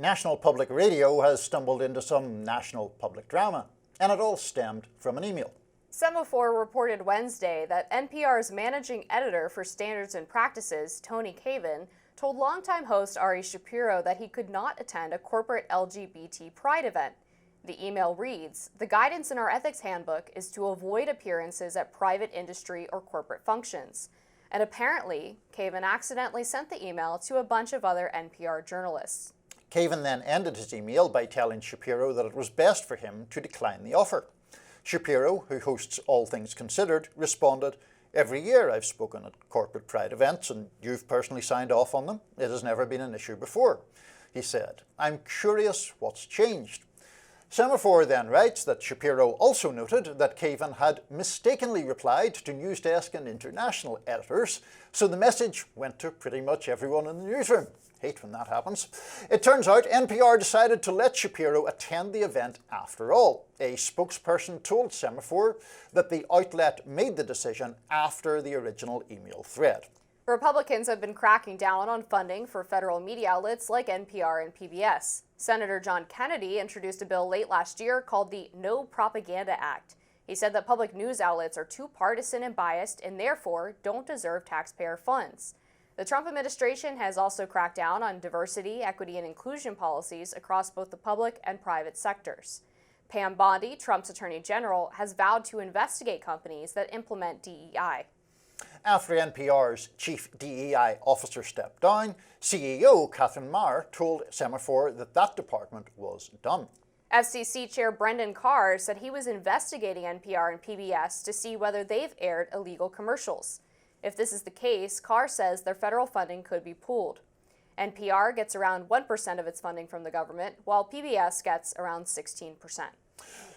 National Public Radio has stumbled into some national public drama, and it all stemmed from an email. Semafor reported Wednesday that NPR's managing editor for Standards and Practices, Tony Cavin, told longtime host Ari Shapiro that he could not attend a corporate LGBT Pride event. The email reads, "The guidance in our ethics handbook is to avoid appearances at private industry or corporate functions." And apparently, Cavin accidentally sent the email to a bunch of other NPR journalists. Cavin then ended his email by telling Shapiro that it was best for him to decline the offer. Shapiro, who hosts All Things Considered, responded, "Every year I've spoken at corporate Pride events and you've personally signed off on them. It has never been an issue before." He said, "I'm curious what's changed." Semafor then writes that Shapiro also noted that Cavin had mistakenly replied to Newsdesk and international editors, so the message went to pretty much everyone in the newsroom. Hate when that happens. It turns out NPR decided to let Shapiro attend the event after all. A spokesperson told Semafor that the outlet made the decision after the original email thread. Republicans have been cracking down on funding for federal media outlets like NPR and PBS. Senator John Kennedy introduced a bill late last year called the No Propaganda Act. He said that public news outlets are too partisan and biased and therefore don't deserve taxpayer funds. The Trump administration has also cracked down on diversity, equity, and inclusion policies across both the public and private sectors. Pam Bondi, Trump's attorney general, has vowed to investigate companies that implement DEI. After NPR's chief DEI officer stepped down, CEO Catherine Maher told Semafor that that department was done. FCC Chair Brendan Carr said he was investigating NPR and PBS to see whether they've aired illegal commercials. If this is the case, Carr says their federal funding could be pooled. NPR gets around 1% of its funding from the government, while PBS gets around 16%.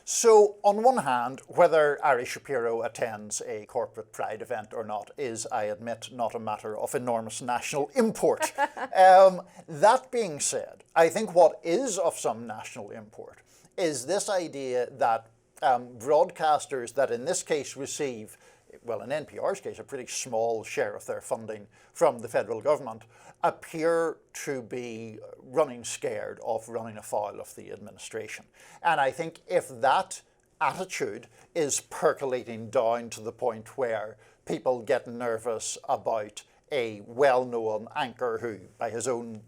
So, on one hand, whether Ari Shapiro attends a corporate Pride event or not is, I admit, not a matter of enormous national import. That being said, I think what is of some national import is this idea that broadcasters that in this case receive, well, in NPR's case, a pretty small share of their funding from the federal government, appear to be running scared of running afoul of the administration. And I think if that attitude is percolating down to the point where people get nervous about a well-known anchor who, by his own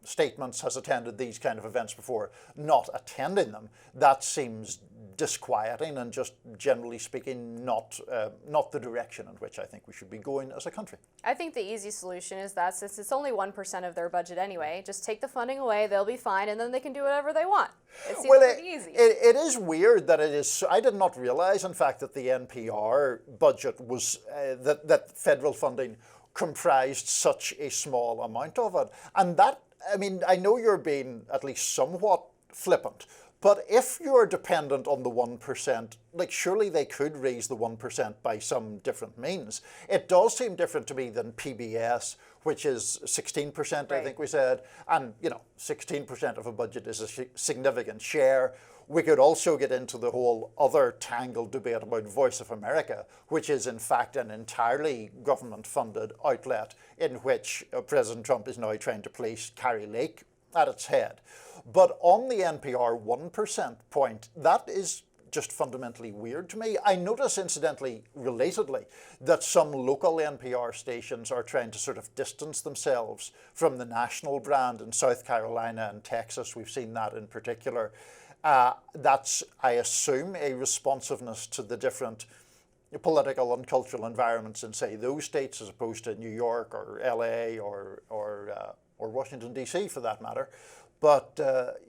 statements, has attended these kind of events before, not attending them, that seems disquieting and just generally speaking not the direction in which I think we should be going as a country. I think the easy solution is that since it's only 1% of their budget anyway, just take the funding away, they'll be fine, and then they can do whatever they want. It seems pretty easy. It is weird that it is. I did not realize, in fact, that the NPR budget was, that federal funding comprised such a small amount of it. And that, I mean, I know you're being at least somewhat flippant, but if you're dependent on the 1%, like surely they could raise the 1% by some different means. It does seem different to me than PBS, which is 16%, right. I think we said. And, 16% of a budget is a significant share. We could also get into the whole other tangled debate about Voice of America, which is in fact an entirely government-funded outlet in which President Trump is now trying to place Carrie Lake at its head. But on the NPR 1% point, that is just fundamentally weird to me. I notice, incidentally, relatedly, that some local NPR stations are trying to sort of distance themselves from the national brand in South Carolina and Texas. We've seen that in particular. That's, I assume, a responsiveness to the different political and cultural environments in, say, those states as opposed to New York or LA or Washington, D.C. for that matter. But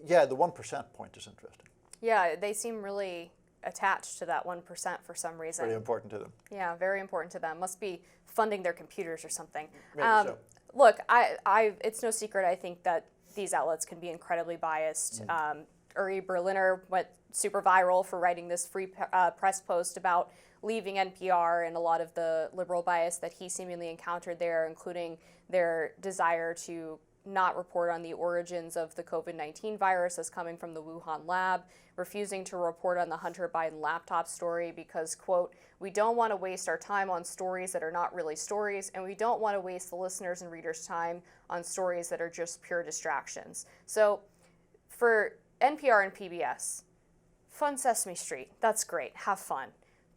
yeah, the 1% point is interesting. Yeah, they seem really attached to that 1% for some reason. Very important to them. Yeah, very important to them. Must be funding their computers or something. Maybe so. Look, it's no secret, I think, that these outlets can be incredibly biased. Uri Berliner went super viral for writing this free press post about leaving NPR and a lot of the liberal bias that he seemingly encountered there, including their desire to not report on the origins of the COVID-19 virus as coming from the Wuhan lab, refusing to report on the Hunter Biden laptop story because, quote, "We don't want to waste our time on stories that are not really stories, and we don't want to waste the listeners' and readers' time on stories that are just pure distractions." So for NPR and PBS, fund Sesame Street. That's great. Have fun.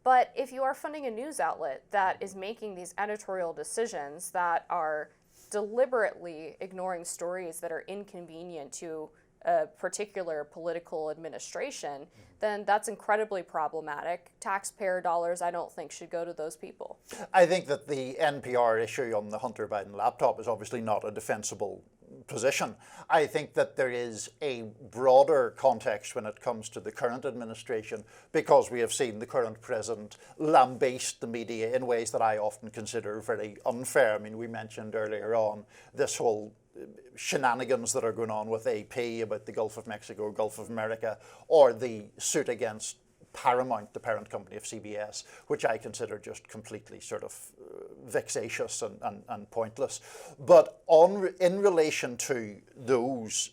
But if you are funding a news outlet that is making these editorial decisions that are deliberately ignoring stories that are inconvenient to a particular political administration, then that's incredibly problematic. Taxpayer dollars, I don't think, should go to those people. I think that the NPR issue on the Hunter Biden laptop is obviously not a defensible position. I think that there is a broader context when it comes to the current administration, because we have seen the current president lambaste the media in ways that I often consider very unfair. I mean, we mentioned earlier on this whole shenanigans that are going on with AP about the Gulf of Mexico, Gulf of America, or the suit against Paramount, the parent company of CBS, which I consider just completely sort of vexatious and pointless. But in relation to those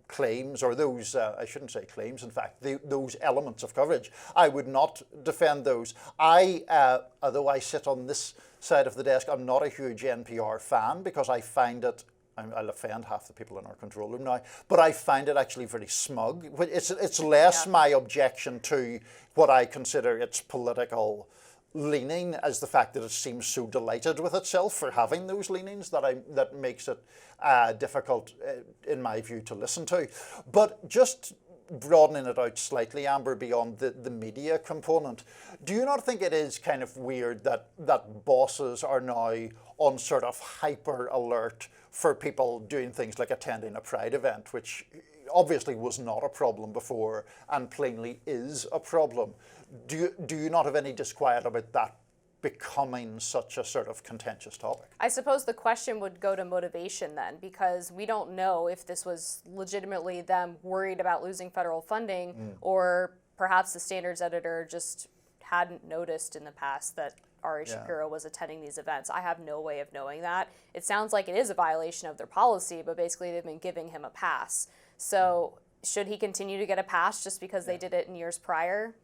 claims, or those, I shouldn't say claims, in fact, those elements of coverage, I would not defend those. Although I sit on this side of the desk, I'm not a huge NPR fan, because I find it, I'll offend half the people in our control room now, but I find it actually very smug. It's less my objection to what I consider its political leaning as the fact that it seems so delighted with itself for having those leanings that makes it difficult, in my view, to listen to. But just broadening it out slightly, Amber, beyond the media component, do you not think it is kind of weird that bosses are now on sort of hyper alert for people doing things like attending a Pride event, which obviously was not a problem before and plainly is a problem? Do you not have any disquiet about that becoming such a sort of contentious topic? I suppose the question would go to motivation then, because we don't know if this was legitimately them worried about losing federal funding, or perhaps the standards editor just hadn't noticed in the past that Ari Shapiro was attending these events. I have no way of knowing that. It sounds like it is a violation of their policy, but basically they've been giving him a pass. So should he continue to get a pass just because they did it in years prior?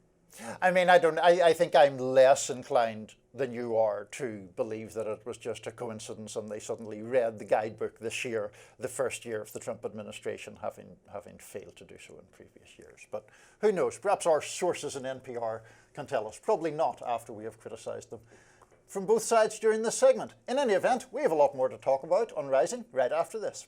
I mean, I think I'm less inclined than you are to believe that it was just a coincidence and they suddenly read the guidebook this year, the first year of the Trump administration, having failed to do so in previous years. But who knows? Perhaps our sources in NPR can tell us. Probably not, after we have criticized them from both sides during this segment. In any event, we have a lot more to talk about on Rising right after this.